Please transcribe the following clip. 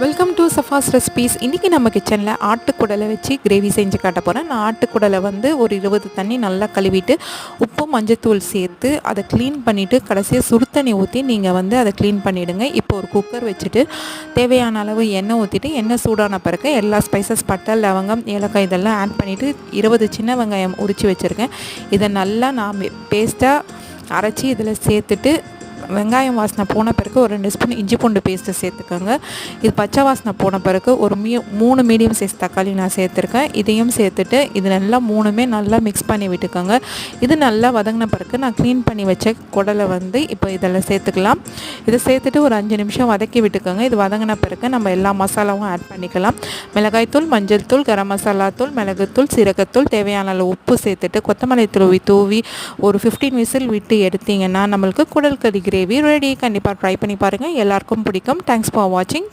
Welcome to சஃபாஸ் recipes. இன்றைக்கி நம்ம கிச்சனில் ஆட்டுக்குடலை வச்சு கிரேவி செஞ்சு காட்ட போகிறேன். நான் ஆட்டுக்குடலை ஒரு 20 தண்ணி நல்லா கழுவிட்டு உப்பு மஞ்சத்தூள் சேர்த்து அதை க்ளீன் பண்ணிவிட்டு கடைசியாக சுடு தண்ணி ஊற்றி நீங்கள் அதை க்ளீன் பண்ணிவிடுங்க. இப்போ ஒரு குக்கர் வச்சுட்டு தேவையான அளவு எண்ணெய் ஊற்றிட்டு எண்ணெய் சூடான பிறகு எல்லா ஸ்பைசஸ் பட்டை லவங்கம் ஏலக்காய் இதெல்லாம் ஆட் பண்ணிவிட்டு 20 சின்ன வெங்காயம் உரித்து வச்சுருக்கேன். இதை நல்லா நான் பேஸ்ட்டாக அரைச்சி இதில் சேர்த்துட்டு வெங்காயம் வாசனை போன பிறகு ஒரு 2 ஸ்பூன் இஞ்சி பூண்டு பேஸ்ட்டு சேர்த்துக்கோங்க. இது பச்சை வாசனை போன பிறகு ஒரு 3 மீடியம் சைஸ் தக்காளி நான் சேர்த்துருக்கேன். இதையும் சேர்த்துட்டு இது நல்லா மூணுமே நல்லா மிக்ஸ் பண்ணி விட்டுக்கோங்க. இது நல்லா வதங்கின பிறகு நான் க்ளீன் பண்ணி வச்ச குடலை இப்போ இதில் சேர்த்துக்கலாம். இதை சேர்த்துட்டு ஒரு 5 நிமிஷம் வதக்கி விட்டுக்கோங்க. இது வதங்கின பிறகு நம்ம எல்லா மசாலாவும் ஆட் பண்ணிக்கலாம். மிளகாய்த்தூள், மஞ்சள் தூள், கரம் மசாலா தூள், மிளகுத்தூள், சீரகத்தூள், தேவையான அளவு உப்பு சேர்த்துட்டு கொத்தமல்லி தூவி ஒரு 15 விசில் விட்டு எடுத்தீங்கன்னா நம்மளுக்கு குடல் கறி கிரேவி ரெடி. கண்டிப்பாக ட்ரை பண்ணி பாருங்கள், எல்லாருக்கும் பிடிக்கும். தேங்க்ஸ் ஃபார் வாட்சிங்.